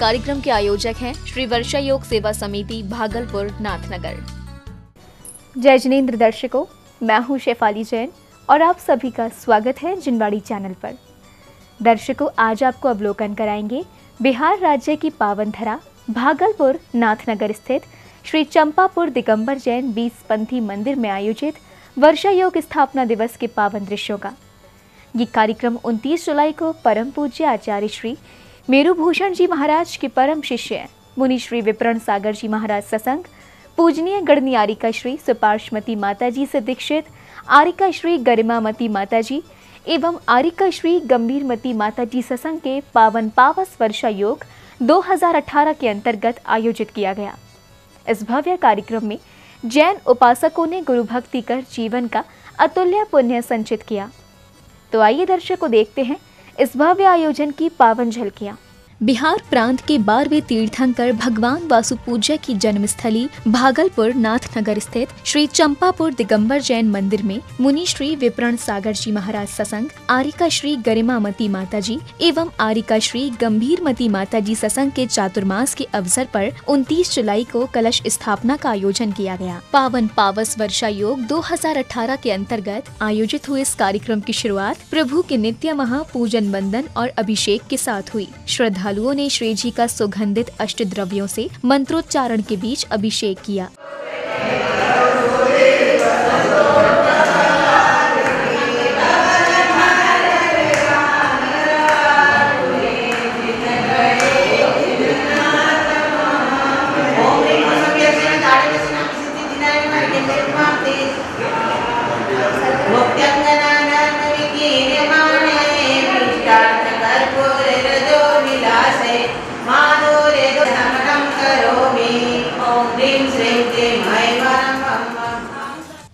कार्यक्रम के आयोजक हैं श्री वर्षा योग सेवा समिति भागलपुर नाथनगर। जय जिनेंद्र दर्शकों, मैं हूं शेफाली जैन और आप सभी का स्वागत है जिनवाड़ी चैनल पर। दर्शकों, आज आपको अवलोकन कराएंगे बिहार राज्य की पावन धरा भागलपुर नाथनगर स्थित श्री चंपापुर दिगंबर जैन 20 पंथी मंदिर में आयोजित वर्षा योग स्थापना दिवस के पावन दृश्यों का। ये कार्यक्रम 29 जुलाई को परम पूज्य आचार्य श्री मेरुभूषण जी महाराज के परम शिष्य मुनि श्री विप्रण सागर जी महाराज ससंग, पूजनीय गणनी आरिका श्री सुपार्श्वमती माता जी से दीक्षित आरिका श्री गरिमामती माता जी एवं आरिका श्री गंभीरमती माता जी ससंग के पावन पावस वर्षा योग 2018 के अंतर्गत आयोजित किया गया। इस भव्य कार्यक्रम में जैन उपासकों ने गुरु भक्ति कर जीवन का अतुल्य पुण्य संचित किया। तो आइए दर्शकों, देखते हैं इस भव्य आयोजन की पावन झलकियां। बिहार प्रांत के 12वें तीर्थंकर भगवान वासुपूज्य की जन्मस्थली भागलपुर नाथनगर स्थित श्री चंपापुर दिगंबर जैन मंदिर में मुनि श्री विप्रण सागर जी महाराज ससंग, आरिका श्री गरिमामती माता जी एवं आरिका श्री गंभीरमती माता जी ससंग के चातुर्मास के अवसर पर 29 जुलाई को कलश स्थापना का आयोजन किया गया। पावन पावस वर्षा योग 2018 के अंतर्गत आयोजित हुए इस कार्यक्रम की शुरुआत प्रभु के नित्य महापूजन वंदन और अभिषेक के साथ हुई। श्रद्धालुओं ने श्री जी का सुगंधित अष्ट द्रव्यों से मंत्रोच्चारण के बीच अभिषेक किया।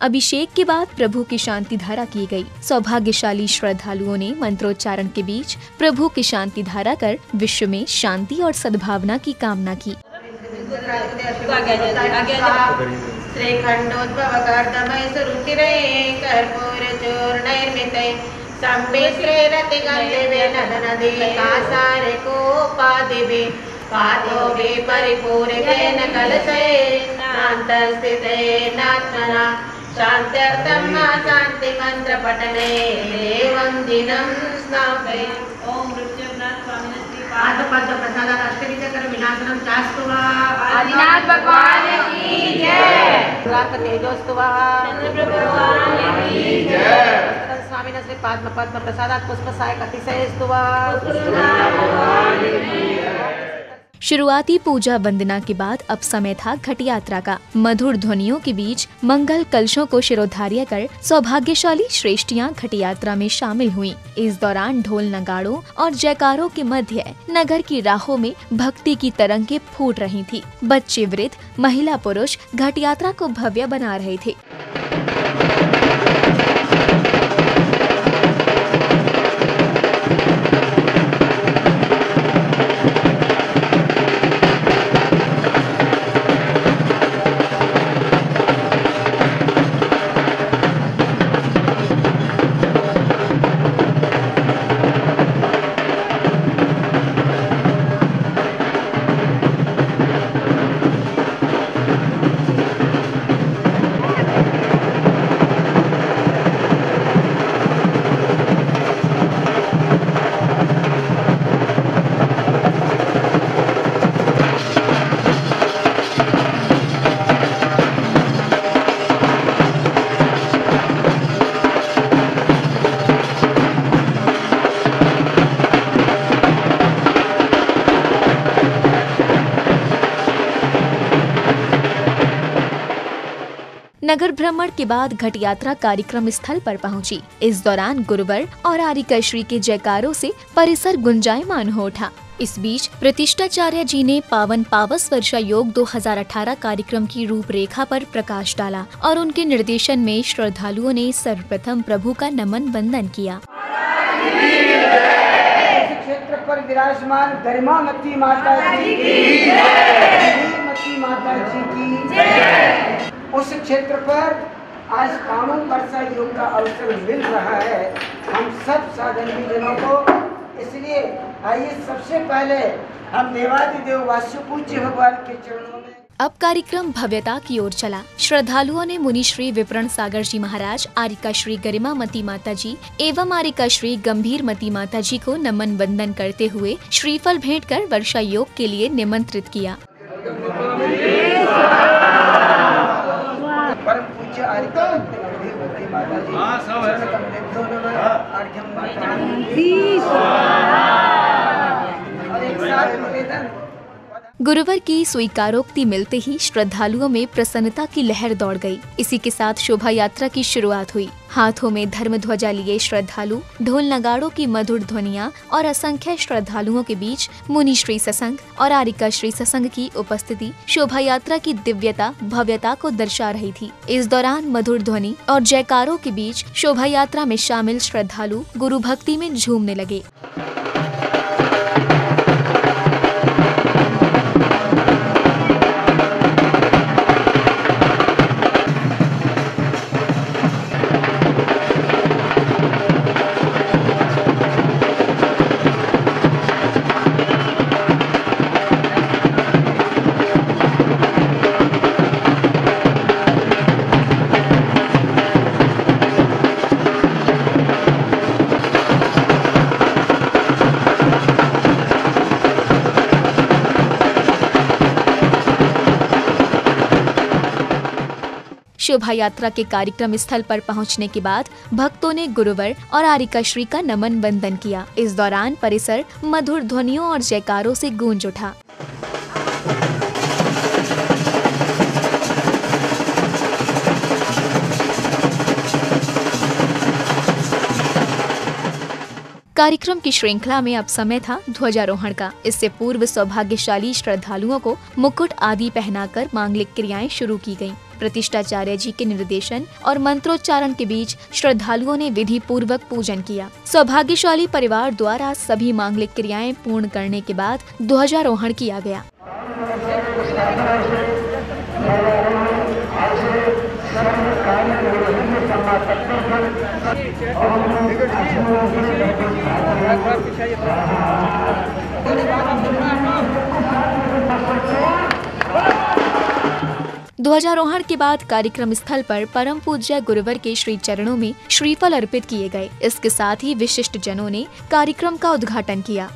अभिषेक के बाद प्रभु की शांति धारा की गई। सौभाग्यशाली श्रद्धालुओं ने मंत्रोच्चारण के बीच प्रभु की शांति धारा कर विश्व में शांति और सद्भावना की कामना की। शांत्यर्थं शांति मंत्र पठने एवं दिनं स्नापय। ओम ऋषभनाथ स्वामिने श्री पाद पद्म प्रसाद अष्टविचक्र विनाशनम चास्तुवा आदिनाथ भगवान की जय। रात तेजोस्तुवा चंद्र भगवान की जय। स्वामिने श्री पद्म प्रसाद पुष्पसाय अतिशयस्तुवा भगवान की जय। शुरुआती पूजा वंदना के बाद अब समय था घट यात्रा का। मधुर ध्वनियों के बीच मंगल कलशों को शिरोधार्य कर सौभाग्यशाली श्रेष्ठियां घट यात्रा में शामिल हुईं। इस दौरान ढोल नगाड़ों और जयकारों के मध्य नगर की राहों में भक्ति की तरंगें फूट रही थी। बच्चे, वृद्ध, महिला, पुरुष घट यात्रा को भव्य बना रहे थे। नगर भ्रमण के बाद घट यात्रा कार्यक्रम स्थल पर पहुंची। इस दौरान गुरुवर और आरिका श्री के जयकारों से परिसर गुंजायमान हो उठा। इस बीच प्रतिष्ठाचार्य जी ने पावन पावस वर्षा योग 2018 कार्यक्रम की रूपरेखा पर प्रकाश डाला और उनके निर्देशन में श्रद्धालुओं ने सर्वप्रथम प्रभु का नमन वंदन किया। क्षेत्र पर विराजमान गरिमामती माता जी की जय। माता जी की जय। उस क्षेत्र पर आज पावन वर्षा योग का अवसर मिल रहा है। हम सब साधन जनों को इसलिए आइए सबसे पहले हम देवादिदेव वासुपूज्य भगवान के चरणों में। अब कार्यक्रम भव्यता की ओर चला। श्रद्धालुओं ने मुनि श्री विप्रण सागर जी महाराज, आरिका श्री गरिमामती माता जी एवं आरिका श्री गंभीरमती माता जी को नमन वंदन करते हुए श्रीफल भेंट कर वर्षा योग के लिए निमंत्रित किया। परम पूज्य आरिका गंभीरमती माता जी और एक साथ निवेदन। गुरुवर की स्वीकारोक्ति मिलते ही श्रद्धालुओं में प्रसन्नता की लहर दौड़ गई। इसी के साथ शोभा यात्रा की शुरुआत हुई। हाथों में धर्म ध्वजा लिए श्रद्धालु ढोल नगाड़ों की मधुर ध्वनियां और असंख्य श्रद्धालुओं के बीच मुनि श्री सत्संग और आरिका श्री सत्संग की उपस्थिति शोभा यात्रा की दिव्यता भव्यता को दर्शा रही थी। इस दौरान मधुर ध्वनि और जयकारों के बीच शोभा यात्रा में शामिल श्रद्धालु गुरु भक्ति में झूमने लगे। शोभा यात्रा के कार्यक्रम स्थल पर पहुंचने के बाद भक्तों ने गुरुवर और आरिका श्री का नमन वंदन किया। इस दौरान परिसर मधुर ध्वनियों और जयकारों से गूंज उठा। कार्यक्रम की श्रृंखला में अब समय था ध्वजारोहण का। इससे पूर्व सौभाग्यशाली श्रद्धालुओं को मुकुट आदि पहनाकर मांगलिक क्रियाएं शुरू की गयीं। प्रतिष्ठाचार्य जी के निर्देशन और मंत्रोच्चारण के बीच श्रद्धालुओं ने विधि पूर्वक पूजन किया। सौभाग्यशाली परिवार द्वारा सभी मांगलिक क्रियाएं पूर्ण करने के बाद ध्वजारोहण किया गया। ध्वजारोहण के बाद कार्यक्रम स्थल पर परम पूज्य गुरुवर के श्री चरणों में श्रीफल अर्पित किए गए। इसके साथ ही विशिष्ट जनों ने कार्यक्रम का उद्घाटन किया।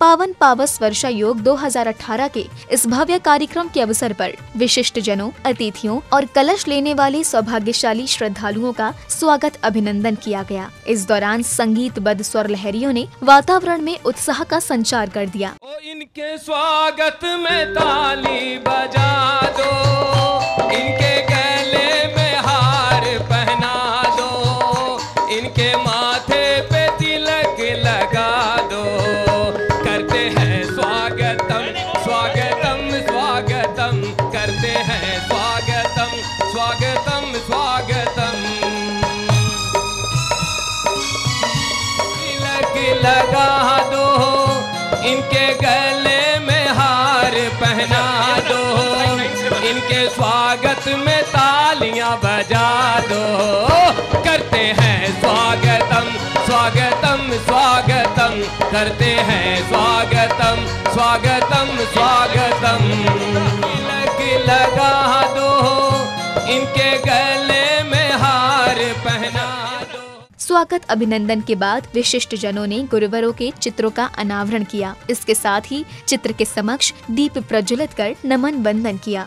पावन पावस वर्षा योग 2018 के इस भव्य कार्यक्रम के अवसर पर विशिष्ट जनों, अतिथियों और कलश लेने वाले सौभाग्यशाली श्रद्धालुओं का स्वागत अभिनंदन किया गया। इस दौरान संगीतबद्ध स्वर लहरियों ने वातावरण में उत्साह का संचार कर दिया। इनके स्वागत में ताली बजा दो, इनके गले में हार पहना दो, इनके माथे पे तिलक लगा दो। करते हैं स्वागतम स्वागतम स्वागतम, करते हैं स्वागतम स्वागतम स्वागतम। तिलक लगा दो, इनके गले में हार पहना दो, इनके स्वागत में तालियां बजा दो। करते हैं स्वागतम स्वागतम स्वागतम, करते हैं स्वागतम स्वागतम स्वागतम। तिलक लगा दो, इनके गले में हार पहना दो। स्वागत अभिनंदन के बाद विशिष्ट जनों ने गुरुवरों के चित्रों का अनावरण किया। इसके साथ ही चित्र के समक्ष दीप प्रज्वलित कर नमन वंदन किया।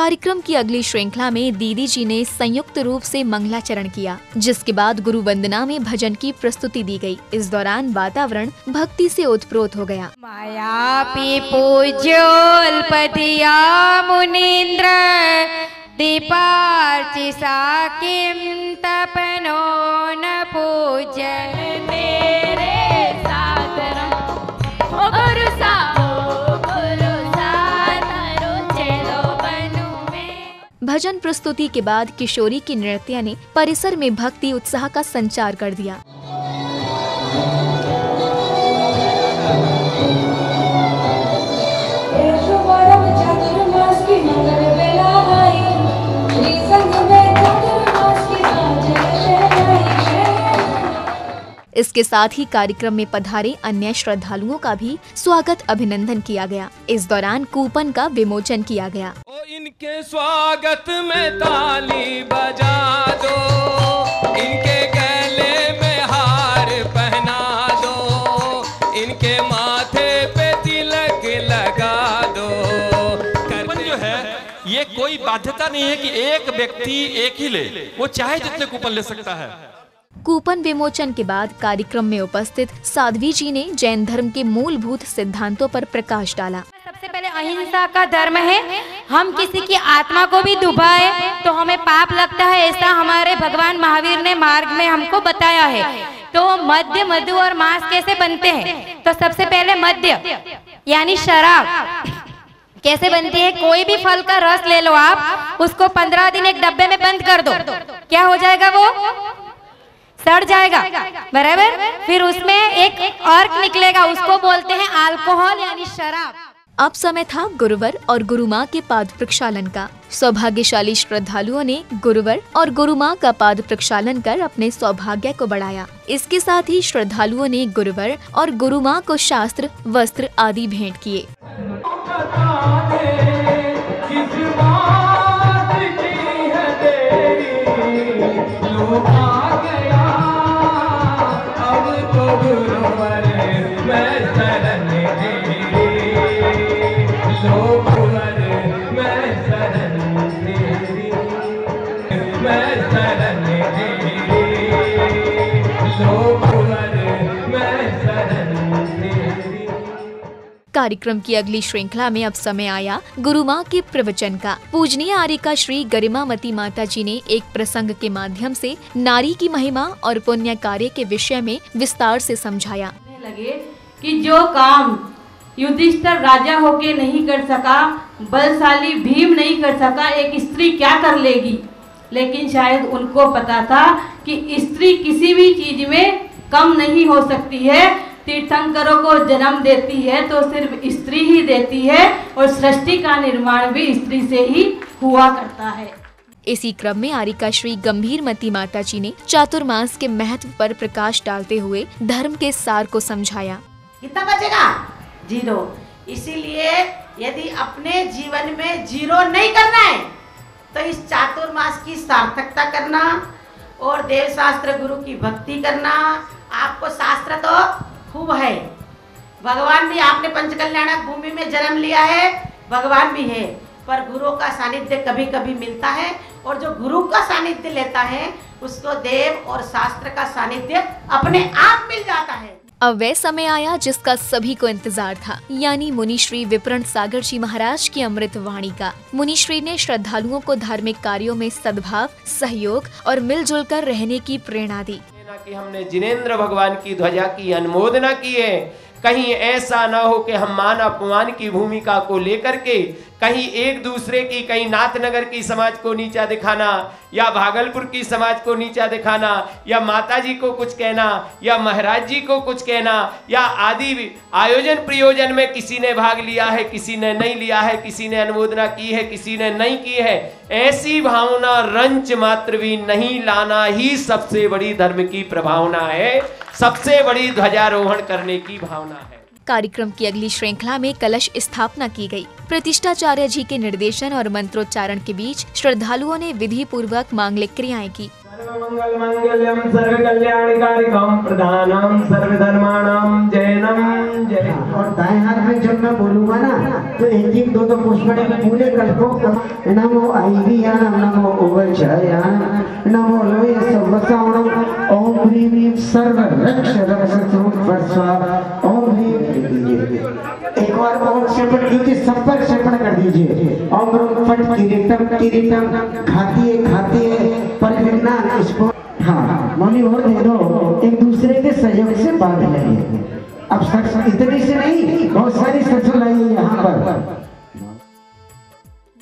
कार्यक्रम की अगली श्रृंखला में दीदी जी ने संयुक्त रूप से मंगलाचरण किया, जिसके बाद गुरु वंदना में भजन की प्रस्तुति दी गई। इस दौरान वातावरण भक्ति से ओतप्रोत हो गया। मायापि पूज्योल्पतिया मुनीन्द्र दीपार्चि साकिं तपनो न पूज्य तेरे सादरम ओ गुरु भजन प्रस्तुति के बाद किशोरी की नृत्य ने परिसर में भक्ति उत्साह का संचार कर दिया। इसके साथ ही कार्यक्रम में पधारे अन्य श्रद्धालुओं का भी स्वागत अभिनंदन किया गया। इस दौरान कूपन का विमोचन किया गया। ओ इनके स्वागत में ताली बजा दो, इनके गले में हार पहना दो, इनके माथे पे तिलक लगा दो। कूपन जो है ये कोई बाध्यता नहीं है कि एक व्यक्ति एक ही ले, वो चाहे जितने कूपन ले सकता है। कूपन विमोचन के बाद कार्यक्रम में उपस्थित साध्वी जी ने जैन धर्म के मूलभूत सिद्धांतों पर प्रकाश डाला। सबसे पहले अहिंसा का धर्म है। हम किसी की आत्मा को भी दुभाए तो हमें पाप लगता है, ऐसा हमारे भगवान महावीर ने मार्ग में हमको बताया है। तो मद्य, मधु और मांस कैसे बनते हैं? तो सबसे पहले मद्य यानी शराब कैसे बनती है? कोई भी फल का रस ले लो आप, उसको 15 दिन एक डब्बे में बंद कर दो, क्या हो जाएगा? वो सड़ जाएगा, बराबर। फिर उसमें एक अर्क निकलेगा, उसको बोलते हैं अल्कोहल यानी शराब। अब समय था गुरुवर और गुरुमाँ के पाद प्रक्षालन का। सौभाग्यशाली श्रद्धालुओं ने गुरुवर और गुरुमाँ का पाद प्रक्षालन कर अपने सौभाग्य को बढ़ाया। इसके साथ ही श्रद्धालुओं ने गुरुवर और गुरुमाँ को शास्त्र, वस्त्र आदि भेंट किए। कार्यक्रम की अगली श्रृंखला में अब समय आया गुरुमाँ के प्रवचन का। पूजनीय आर्यिका श्री गरिमामती माता जी ने एक प्रसंग के माध्यम से नारी की महिमा और पुण्य कार्य के विषय में विस्तार से समझाया। लगे कि जो काम युधिष्ठिर राजा होके नहीं कर सका, बलशाली भीम नहीं कर सका, एक स्त्री क्या कर लेगी। लेकिन शायद उनको पता था कि स्त्री किसी भी चीज में कम नहीं हो सकती है। तीर्थंकरों को जन्म देती है तो सिर्फ स्त्री ही देती है, और सृष्टि का निर्माण भी स्त्री से ही हुआ करता है। इसी क्रम में आर्यिका श्री गंभीरमती माता जी ने चातुर्मास के महत्व पर प्रकाश डालते हुए धर्म के सार को समझाया। कितना बचेगा? 0। इसीलिए यदि अपने जीवन में 0 नहीं करना है तो इस चातुर्मास की सार्थकता करना और देव शास्त्र गुरु की भक्ति करना। आपको शास्त्र तो खूब है, भगवान भी, आपने पंचकल्याणक भूमि में जन्म लिया है, भगवान भी है, पर गुरु का सानिध्य कभी कभी मिलता है, और जो गुरु का सानिध्य लेता है उसको देव और शास्त्र का सानिध्य अपने आप मिल जाता है। अब वह समय आया जिसका सभी को इंतजार था, यानी मुनिश्री विप्रण सागर जी महाराज की अमृत वाणी का। मुनिश्री ने श्रद्धालुओं को धार्मिक कार्यों में सद्भाव, सहयोग और मिलजुल कर रहने की प्रेरणा दी। कि हमने जिनेंद्र भगवान की ध्वजा की अनुमोदना की है, कहीं ऐसा ना हो कि हम मान अपमान की भूमिका को लेकर के कहीं एक दूसरे की, कहीं नाथनगर की समाज को नीचा दिखाना, या भागलपुर की समाज को नीचा दिखाना, या माता जी को कुछ कहना, या महाराज जी को कुछ कहना, या आदि आयोजन प्रयोजन में किसी ने भाग लिया है, किसी ने नहीं लिया है, किसी ने अनुमोदना की है, किसी ने नहीं की है, ऐसी भावना रंच मात्र भी नहीं लाना ही सबसे बड़ी धर्म की प्रभावना है, सबसे बड़ी ध्वजारोहण करने की भावना है। कार्यक्रम की अगली श्रृंखला में कलश स्थापना की गई। प्रतिष्ठाचार्य जी के निर्देशन और मंत्रोच्चारण के बीच श्रद्धालुओं ने विधि पूर्वक मांगलिक क्रियाएं की। मंगल मंगलम सर्व कल्याणकारिकम प्रधानम सर्वधर्माणाम जयनम जय। और दाएं हाथ में जब मैं बोलूंगा ना तो एक एक दो पुष्प पूरे कल्पों का नमो आईरियाणम नमो उवचयाणम नमो लोये सर्वसावणम ओम ह्रीं ह्रीं सर्व रक्ष ओम ह्रीं। एक बार ओम शेपट कीजिए, संपर्क शेपट कर दीजिए। ओम रूम फट किरीटम किरीटम खाती है परिविन्ना इसको। हाँ मौनी और दे दो, एक दूसरे के सहयोग से बांध लेंगे। अब सच इतनी से नहीं, बहुत सारी सच लाई यहाँ पर।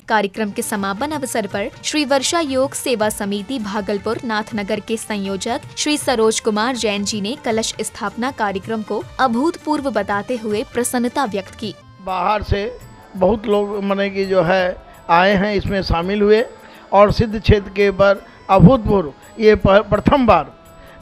कार्यक्रम के समापन अवसर पर श्री वर्षा योग सेवा समिति भागलपुर नाथनगर के संयोजक श्री सरोज कुमार जैन जी ने कलश स्थापना कार्यक्रम को अभूतपूर्व बताते हुए प्रसन्नता व्यक्त की। बाहर से बहुत लोग मने की जो है आए हैं, इसमें शामिल हुए और सिद्ध क्षेत्र के पर अभूतपूर्व ये प्रथम बार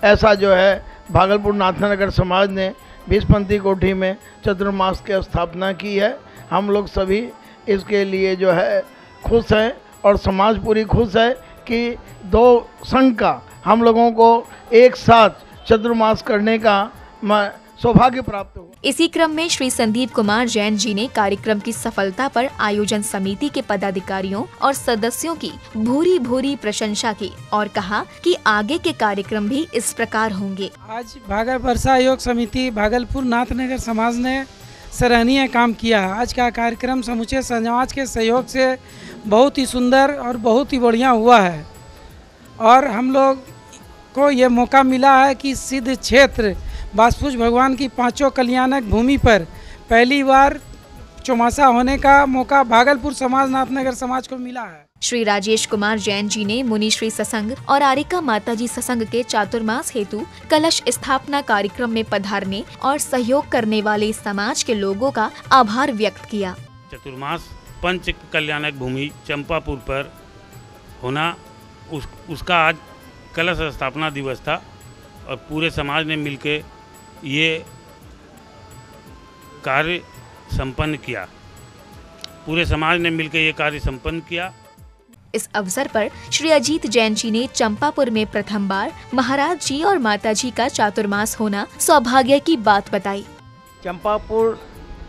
ऐसा जो है भागलपुर नाथनगर समाज ने 20पंथी कोठी में चतुर्मास की स्थापना की है। हम लोग सभी इसके लिए जो है खुश हैं और समाज पूरी खुश है कि दो संघ का हम लोगों को एक साथ चतुर्मास करने का सौभाग्य प्राप्त हुआ। इसी क्रम में श्री संदीप कुमार जैन जी ने कार्यक्रम की सफलता पर आयोजन समिति के पदाधिकारियों और सदस्यों की भूरी भूरी प्रशंसा की और कहा कि आगे के कार्यक्रम भी इस प्रकार होंगे। आज भागलपुर वर्षा योग समिति भागलपुर नाथनगर समाज ने सराहनीय काम किया है। आज का कार्यक्रम समूचे समाज के सहयोग से बहुत ही सुंदर और बहुत ही बढ़िया हुआ है और हम लोग को ये मौका मिला है कि सिद्ध क्षेत्र वासुपुज भगवान की पांचों कल्याणक भूमि पर पहली बार चौमासा होने का मौका भागलपुर समाज नाथनगर समाज को मिला है। श्री राजेश कुमार जैन जी ने मुनि श्री सत्संग और आरिका माताजी सत्संग के चातुर्मास हेतु कलश स्थापना कार्यक्रम में पधारने और सहयोग करने वाले समाज के लोगों का आभार व्यक्त किया। चतुर्मास पंच कल्याणक भूमि चंपापुर पर होना उसका आज कलश स्थापना दिवस था और पूरे समाज ने मिलकर ये कार्य संपन्न किया। पूरे समाज ने मिलकर ये कार्य संपन्न किया। इस अवसर पर श्री अजीत जैन जी ने चंपापुर में प्रथम बार महाराज जी और माता जी का चातुर्मास होना सौभाग्य की बात बताई। चंपापुर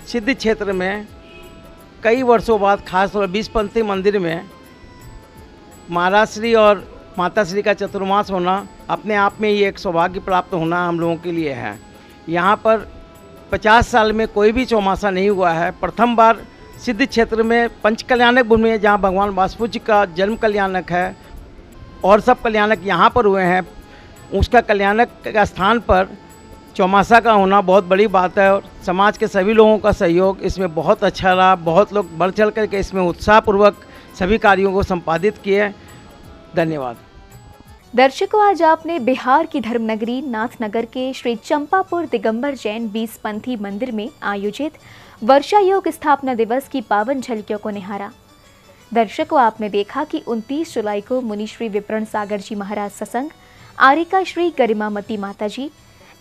सिद्ध क्षेत्र में कई वर्षों बाद खासतौर 20पंथी मंदिर में महाराज श्री और माता श्री का चतुर्मास होना अपने आप में ये एक सौभाग्य प्राप्त होना हम लोगों के लिए है। यहाँ पर 50 साल में कोई भी चौमासा नहीं हुआ है। प्रथम बार सिद्ध क्षेत्र में पंच कल्याणक भूमि है जहाँ भगवान वासुपुज जी का जन्म कल्याणक है और सब कल्याणक यहाँ पर हुए हैं। उसका कल्याणक का स्थान पर चौमासा का होना बहुत बड़ी बात है और समाज के सभी लोगों का सहयोग इसमें बहुत अच्छा रहा। बहुत लोग बढ़ चढ़ करके इसमें उत्साहपूर्वक सभी कार्यों को संपादित किए। धन्यवाद। दर्शकों, आज आपने बिहार की धर्मनगरी नाथनगर के श्री चंपापुर दिगंबर जैन 20पंथी मंदिर में आयोजित वर्षा योग स्थापना दिवस की पावन झलकियों को निहारा। दर्शकों, आपने देखा कि 29 जुलाई को मुनि श्री विप्रण सागर जी महाराज सत्संग, आरिका श्री गरिमामती माता जी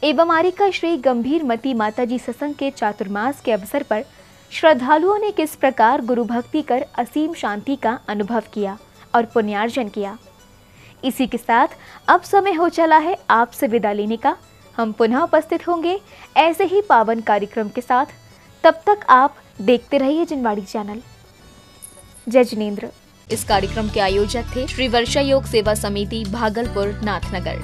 एवं आरिका श्री गंभीरमती माता जी सत्संग के चातुर्मास के अवसर पर श्रद्धालुओं ने किस प्रकार गुरु भक्ति कर असीम शांति का अनुभव किया और पुण्यार्जन किया। इसी के साथ अब समय हो चला है आपसे विदा लेने का। हम पुनः उपस्थित होंगे ऐसे ही पावन कार्यक्रम के साथ। तब तक आप देखते रहिए जिनवाड़ी चैनल। जय जिनेंद्र। इस कार्यक्रम के आयोजक थे श्री वर्षा योग सेवा समिति भागलपुर नाथनगर।